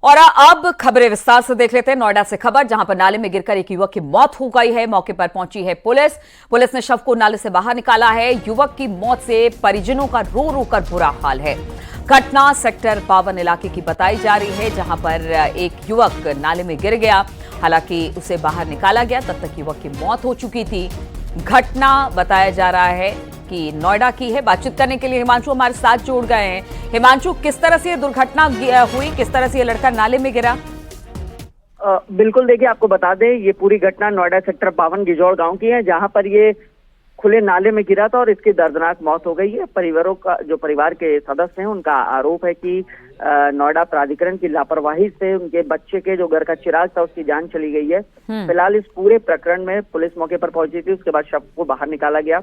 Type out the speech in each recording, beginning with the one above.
और अब खबरें विस्तार से देख लेते हैं। नोएडा से खबर, जहां पर नाले में गिरकर एक युवक की मौत हो गई है। मौके पर पहुंची है पुलिस। पुलिस ने शव को नाले से बाहर निकाला है। युवक की मौत से परिजनों का रो रो कर बुरा हाल है। घटना सेक्टर 52 इलाके की बताई जा रही है, जहां पर एक युवक नाले में गिर गया। हालांकि उसे बाहर निकाला गया, तब तक युवक की मौत हो चुकी थी। घटना बताया जा रहा है कि नोएडा की है। बातचीत करने के लिए हिमांशु हमारे साथ जुड़ गए हैं। हिमांशु, किस तरह से ये दुर्घटना हुई, किस तरह से ये लड़का नाले में गिरा? बिल्कुल, देखिए आपको बता दें, ये पूरी घटना नोएडा सेक्टर 52 गिजौड़ गांव की है, जहां पर ये खुले नाले में गिरा था और इसकी दर्दनाक मौत हो गई है। परिवार के सदस्य हैं, उनका आरोप है कि नोएडा प्राधिकरण की लापरवाही से उनके बच्चे के जो घर का चिराग था उसकी जान चली गई है। फिलहाल इस पूरे प्रकरण में पुलिस मौके पर पहुंची थी, उसके बाद शव को बाहर निकाला गया।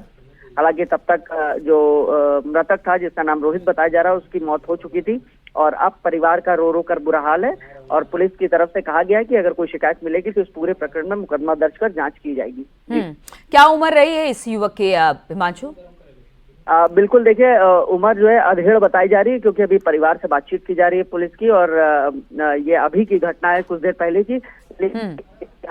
हालांकि तब तक जो मृतक था, जिसका नाम रोहित बताया जा रहा है, उसकी मौत हो चुकी थी और अब परिवार का रो रो कर बुरा हाल है। और पुलिस की तरफ से कहा गया है कि अगर कोई शिकायत मिलेगी तो इस पूरे प्रकरण में मुकदमा दर्ज कर जांच की जाएगी। क्या उम्र रही है इस युवक की, हिमांशु? बिल्कुल, देखिए उम्र जो है अधेड़ बताई जा रही है, क्योंकि अभी परिवार से बातचीत की जा रही है पुलिस की। और ये अभी की घटना है, कुछ देर पहले की,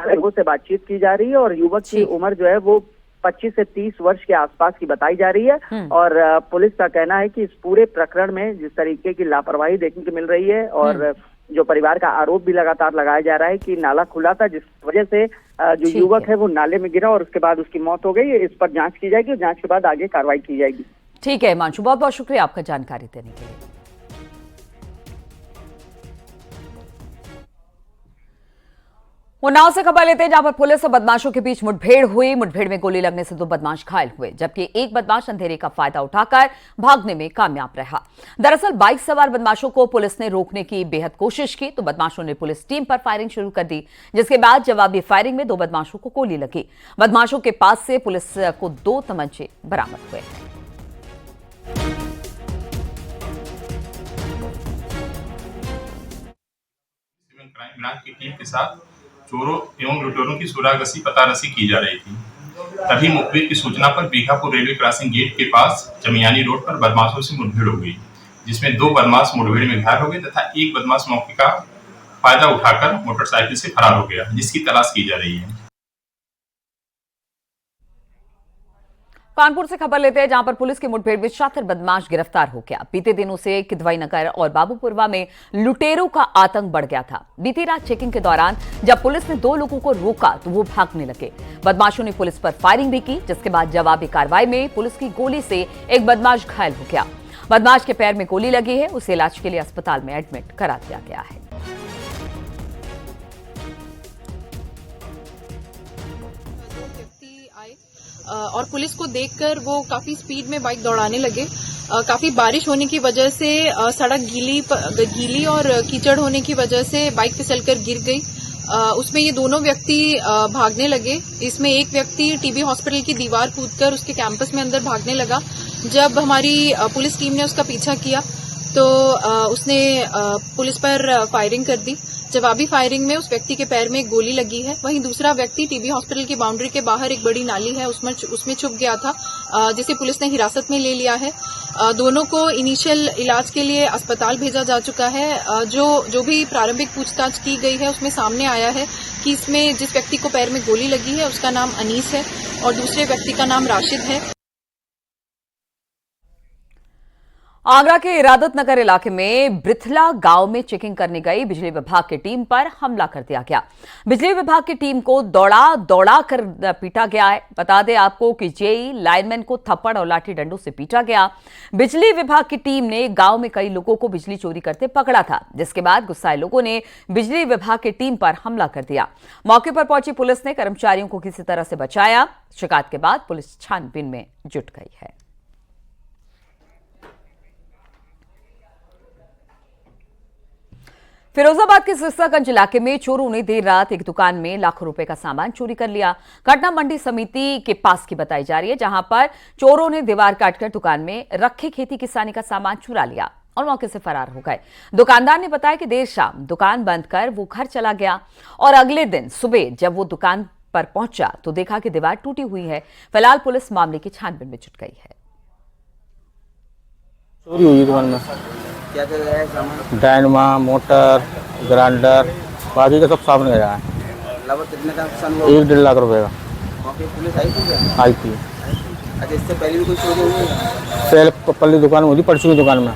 लोगों से बातचीत की जा रही है। और युवक की उम्र जो है वो 25 से 30 वर्ष के आसपास की बताई जा रही है। और पुलिस का कहना है कि इस पूरे प्रकरण में जिस तरीके की लापरवाही देखने को मिल रही है, और जो परिवार का आरोप भी लगातार लगाया जा रहा है कि नाला खुला था, जिस वजह से जो युवक है वो नाले में गिरा और उसके बाद उसकी मौत हो गई। इस पर जांच की जाएगी और जांच के बाद आगे कार्रवाई की जाएगी। ठीक है हिमांशु, बहुत बहुत शुक्रिया आपका जानकारी देने के लिए। उन्नाव से खबर लेते हैं, जहां पर पुलिस और बदमाशों के बीच मुठभेड़ हुई। मुठभेड़ में गोली लगने से 2 बदमाश घायल हुए, जबकि एक बदमाश अंधेरे का फायदा उठाकर भागने में कामयाब रहा। दरअसल बाइक सवार बदमाशों को पुलिस ने रोकने की बेहद कोशिश की, तो बदमाशों ने पुलिस टीम पर फायरिंग शुरू कर दी, जिसके बाद जवाबी फायरिंग में 2 बदमाशों को गोली लगी। बदमाशों के पास से पुलिस को 2 तमंचे बरामद हुए हैं। क्राइम ब्रांच की टीम के साथ चोरों एवं लुटेरों की सुरागसी पतारसी की जा रही थी। तभी मुखबिर की सूचना पर बीघापुर रेलवे क्रॉसिंग गेट के पास जमियानी रोड पर बदमाशों से मुठभेड़ हो गई, जिसमें 2 बदमाश मुठभेड़ में घायल हो गए तथा एक बदमाश मौके का फायदा उठाकर मोटरसाइकिल से फरार हो गया, जिसकी तलाश की जा रही है। कानपुर से खबर लेते हैं, जहां पर पुलिस की मुठभेड़ में शातिर बदमाश गिरफ्तार हो गया। बीते दिनों से किदवई नगर और बाबूपुरवा में लुटेरों का आतंक बढ़ गया था। बीती रात चेकिंग के दौरान जब पुलिस ने 2 लोगों को रोका तो वो भागने लगे। बदमाशों ने पुलिस पर फायरिंग भी की, जिसके बाद जवाबी कार्रवाई में पुलिस की गोली से एक बदमाश घायल हो गया। बदमाश के पैर में गोली लगी है, उसे इलाज के लिए अस्पताल में एडमिट करा दिया गया है। और पुलिस को देखकर वो काफी स्पीड में बाइक दौड़ाने लगे। काफी बारिश होने की वजह से सड़क गीली और कीचड़ होने की वजह से बाइक फिसलकर गिर गई। उसमें ये दोनों व्यक्ति भागने लगे। इसमें एक व्यक्ति टीबी हॉस्पिटल की दीवार कूदकर उसके कैंपस में अंदर भागने लगा। जब हमारी पुलिस टीम ने उसका पीछा किया तो उसने पुलिस पर फायरिंग कर दी। जवाबी फायरिंग में उस व्यक्ति के पैर में एक गोली लगी है। वहीं दूसरा व्यक्ति टीबी हॉस्पिटल की बाउंड्री के बाहर एक बड़ी नाली है, उसमें छुप गया था, जिसे पुलिस ने हिरासत में ले लिया है। दोनों को इनिशियल इलाज के लिए अस्पताल भेजा जा चुका है। जो भी प्रारंभिक पूछताछ की गई है उसमें सामने आया है कि इसमें जिस व्यक्ति को पैर में गोली लगी है उसका नाम अनीस है और दूसरे व्यक्ति का नाम राशिद है। आगरा के इरादत नगर इलाके में ब्रिथला गांव में चेकिंग करने गई बिजली विभाग की टीम पर हमला कर दिया गया। बिजली विभाग की टीम को दौड़ा कर पीटा गया है। बता दें आपको कि जेई लाइनमैन को थप्पड़ और लाठी डंडों से पीटा गया। बिजली विभाग की टीम ने गांव में कई लोगों को बिजली चोरी करते पकड़ा था, जिसके बाद गुस्साए लोगों ने बिजली विभाग की टीम पर हमला कर दिया। मौके पर पहुंची पुलिस ने कर्मचारियों को किसी तरह से बचाया। शिकायत के बाद पुलिस छानबीन में जुट गई है। फिरोजाबाद के सिरसागंज इलाके में चोरों ने देर रात एक दुकान में लाखों रुपए का सामान चोरी कर लिया। घटना मंडी समिति के पास की बताई जा रही है, जहां पर चोरों ने दीवार काटकर दुकान में रखे खेती किसानी का सामान चुरा लिया और मौके से फरार हो गए। दुकानदार ने बताया कि देर शाम दुकान बंद कर वो घर चला गया और अगले दिन सुबह जब वो दुकान पर पहुंचा तो देखा कि दीवार टूटी हुई है। फिलहाल पुलिस मामले की छानबीन में जुट गई है। चोरी हुई दुकान में क्या क्या गया है सामान? डायनमा, मोटर, ग्राइंडर, बाकी का सब सामान गया है। लगभग कितने का नुकसान हुआ? 1-1.5 लाख रुपए का। मौके पर पुलिस आई थी क्या? आई थी। अच्छा, इससे पहले भी कोई चोरी हुई है? पहले पल्ली दुकान में हुई थी, परचून की दुकान में।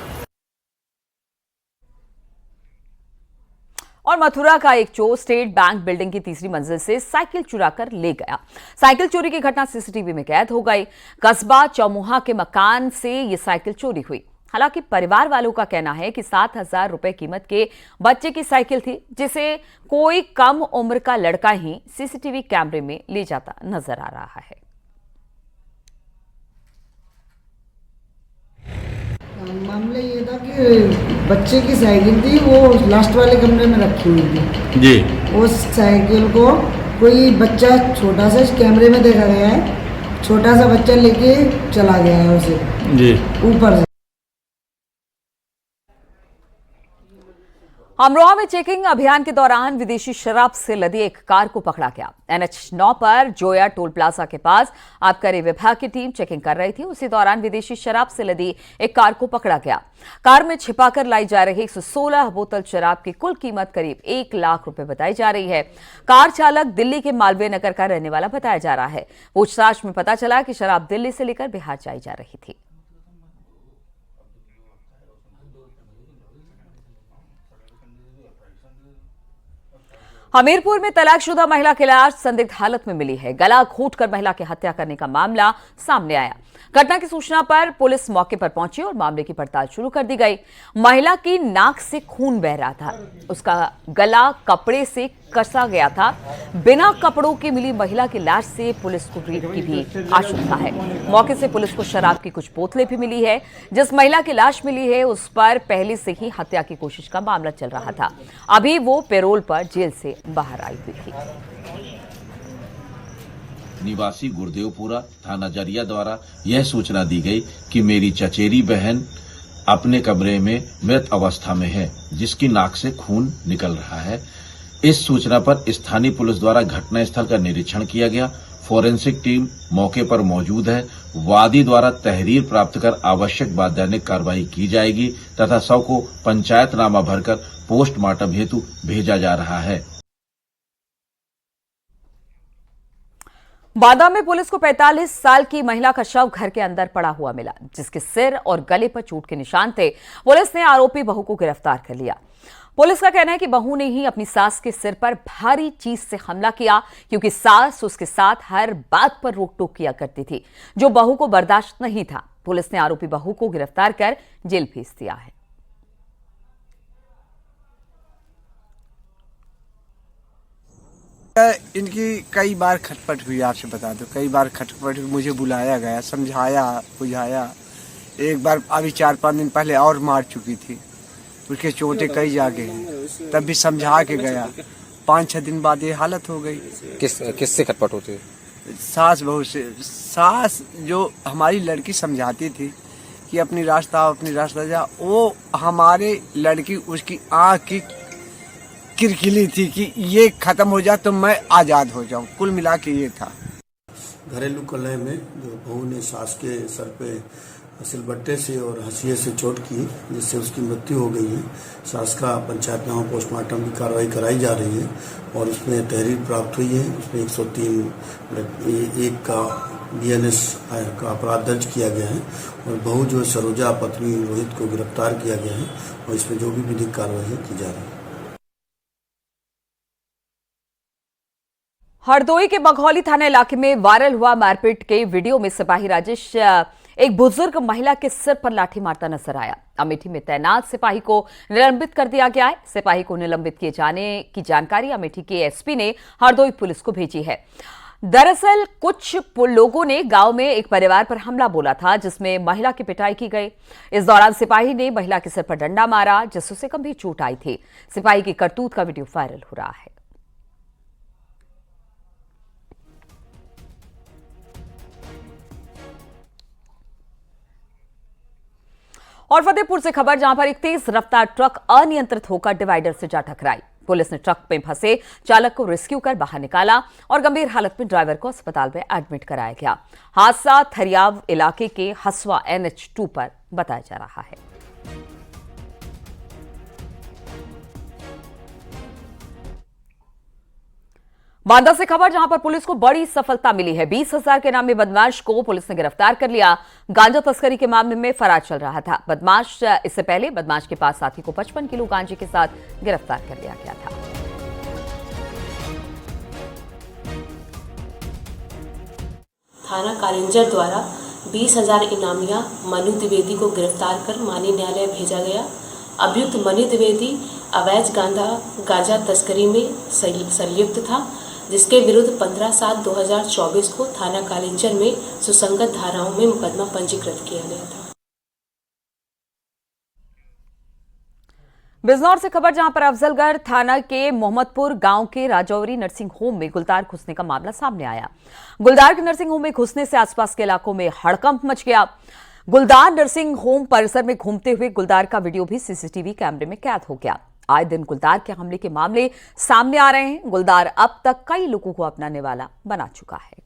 और मथुरा का एक चोर स्टेट बैंक बिल्डिंग की तीसरी मंजिल से साइकिल चुराकर ले गया। साइकिल चोरी की घटना सीसीटीवी में कैद हो गई। कस्बा चौमुहा के मकान से ये साइकिल चोरी हुई। हालांकि परिवार वालों का कहना है कि 7,000 रुपए कीमत के बच्चे की साइकिल थी, जिसे कोई कम उम्र का लड़का ही सीसीटीवी कैमरे में ले जाता नजर आ रहा है। मामला ये था कि बच्चे की साइकिल थी, वो लास्ट वाले कमरे में रखी हुई थी जी। उस साइकिल को कोई बच्चा छोटा सा कैमरे में देखा गया है, छोटा सा बच्चा लेके चला गया है उसे जी ऊपर से। अमरोहा में चेकिंग अभियान के दौरान विदेशी शराब से लदी एक कार को पकड़ा गया। NH9 पर जोया टोल प्लाजा के पास आबकारी विभाग की टीम चेकिंग कर रही थी। उसी दौरान विदेशी शराब से लदी एक कार को पकड़ा गया। कार में छिपाकर लाई जा रही 116 बोतल शराब की कुल कीमत करीब 1 लाख रुपए बताई जा रही है। कार चालक दिल्ली के मालवीय नगर का रहने वाला बताया जा रहा है। पूछताछ में पता चला कि शराब दिल्ली से लेकर बिहार जाई जा रही थी। हमीरपुर में तलाकशुदा महिला की लाश संदिग्ध हालत में मिली है। गला घोंटकर महिला की हत्या करने का मामला सामने आया। घटना की सूचना पर पुलिस मौके पर पहुंची और मामले की पड़ताल शुरू कर दी गई। महिला की नाक से खून बह रहा था। उसका गला कपड़े से कसा गया था। बिना कपड़ों के मिली महिला की लाश से पुलिस को रेप की भी आशंका है। मौके से पुलिस को शराब की कुछ बोतलें भी मिली है। जिस महिला की लाश मिली है उस पर पहले से ही हत्या की कोशिश का मामला चल रहा था। अभी वो पैरोल पर जेल से बाहर आई हुई थी। निवासी गुरुदेवपुरा थाना जरिया द्वारा यह सूचना दी गई कि मेरी चचेरी बहन अपने कमरे में मृत अवस्था में है, जिसकी नाक से खून निकल रहा है। इस सूचना पर स्थानीय पुलिस द्वारा घटनास्थल का निरीक्षण किया गया। फोरेंसिक टीम मौके पर मौजूद है। वादी द्वारा तहरीर प्राप्त कर आवश्यक वैधानिक कार्रवाई की जाएगी तथा शव को पंचायतनामा भरकर पोस्टमार्टम हेतु भेजा जा रहा है। बांदा में पुलिस को 45 साल की महिला का शव घर के अंदर पड़ा हुआ मिला, जिसके सिर और गले पर चोट के निशान थे। पुलिस ने आरोपी बहू को गिरफ्तार कर लिया। पुलिस का कहना है कि बहू ने ही अपनी सास के सिर पर भारी चीज से हमला किया, क्योंकि सास उसके साथ हर बात पर रोक टोक किया करती थी, जो बहू को बर्दाश्त नहीं था। पुलिस ने आरोपी बहू को गिरफ्तार कर जेल भेज दिया है। इनकी कई बार खटपट हुई, आपसे बता दो, कई बार खटपट हुई। मुझे बुलाया गया, समझाया बुझाया। एक बार अभी 4-5 दिन पहले और मार चुकी थी, उसके चोटें कई जागे हैं, तब भी समझा के गया। 5-6 दिन बाद ये हालत हो गई। किससे खटपट होती है? सास बहू से। सास जो हमारी लड़की समझाती थी कि अपनी रास्ता जा, वो हमारे लड़की उसकी आँख की किरकिली थी कि ये खत्म हो जाए तो मैं आजाद हो जाऊं। कुल मिला के ये था। घरेलू कलह में जो बहू ने सास के सर पे सिलबट्टे से और हंसिये से चोट की, जिससे उसकी मृत्यु हो गई है। सास का पंचायतनामा पोस्टमार्टम की कार्रवाई कराई जा रही है और उसमें तहरीर प्राप्त हुई है। उसमें 103(1) का BNS का अपराध दर्ज किया गया है और बहू जो सरोजा पत्नी रोहित को गिरफ्तार किया गया है और इसमें जो भी विधिक कार्रवाई की जा रही है। हरदोई के बघौली थाना इलाके में वायरल हुआ मारपीट के वीडियो में सिपाही राजेश एक बुजुर्ग महिला के सिर पर लाठी मारता नजर आया। अमेठी में तैनात सिपाही को निलंबित कर दिया गया है। सिपाही को निलंबित किए जाने की जानकारी अमेठी के SP ने हरदोई पुलिस को भेजी है। दरअसल कुछ लोगों ने गांव में एक परिवार पर हमला बोला था, जिसमें महिला की पिटाई की गई। इस दौरान सिपाही ने महिला के सिर पर डंडा मारा, जिससे उसे गंभीर चोट आई थी। सिपाही की करतूत का वीडियो वायरल हो रहा है। और फतेहपुर से खबर, जहां पर एक तेज रफ्तार ट्रक अनियंत्रित होकर डिवाइडर से जा टकराई। पुलिस ने ट्रक में फंसे चालक को रेस्क्यू कर बाहर निकाला और गंभीर हालत में ड्राइवर को अस्पताल में एडमिट कराया गया। हादसा थरियाव इलाके के हसवा NH2 पर बताया जा रहा है। बांदा से खबर जहां पर पुलिस को बड़ी सफलता मिली है। 20,000 के नामी बदमाश को पुलिस ने गिरफ्तार कर लिया। गांजा तस्करी के मामले में फरार चल रहा था बदमाश। इससे पहले बदमाश के पास साथी को 55 किलो गांजे के साथ गिरफ्तार कर लिया गया था। थाना कालिंजर द्वारा 20,000 इनामिया मनु द्विवेदी को गिरफ्तार कर मानी न्यायालय भेजा गया। अभियुक्त मनु द्विवेदी अवैध गांजा तस्करी में संलिप्त था, जिसके विरुद्ध 15/7/2024 को थाना कालिंजर में सुसंगत धाराओं में मुकदमा पंजीकृत किया गया था। बिजनौर से खबर जहां पर अफजलगढ़ थाना के मोहम्मदपुर गांव के राजौरी नर्सिंग होम में गुलदार घुसने का मामला सामने आया। गुलदार के नर्सिंग होम में घुसने से आसपास के इलाकों में हड़कंप मच गया। गुलदार नर्सिंग होम परिसर में घूमते हुए गुलदार का वीडियो भी सीसीटीवी कैमरे में कैद हो गया। आए दिन गुलदार के हमले के मामले सामने आ रहे हैं। गुलदार अब तक कई लोगों को अपनाने वाला बना चुका है।